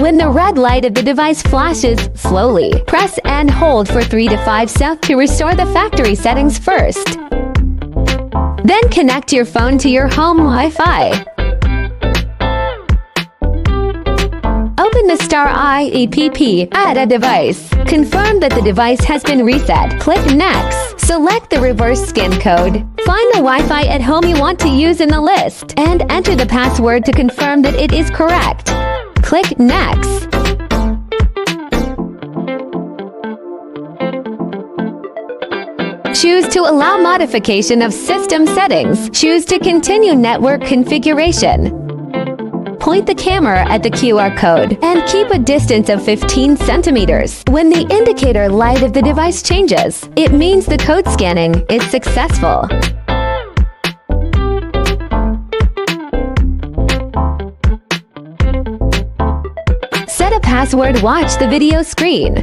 When the red light of the device flashes, slowly press and hold for 3 to 5 seconds to restore the factory settings first. Then connect your phone to your home Wi-Fi. Open the Star IEPP, add a device. Confirm that the device has been reset. Click Next. Select the reverse scan code. Find the Wi-Fi at home you want to use in the list, and enter the password to confirm that it is correct. Click Next. Choose to allow modification of system settings. Choose to continue network configuration. Point the camera at the QR code and keep a distance of 15 centimeters. When the indicator light of the device changes, it means the code scanning is successful. Set a password. Watch the video screen.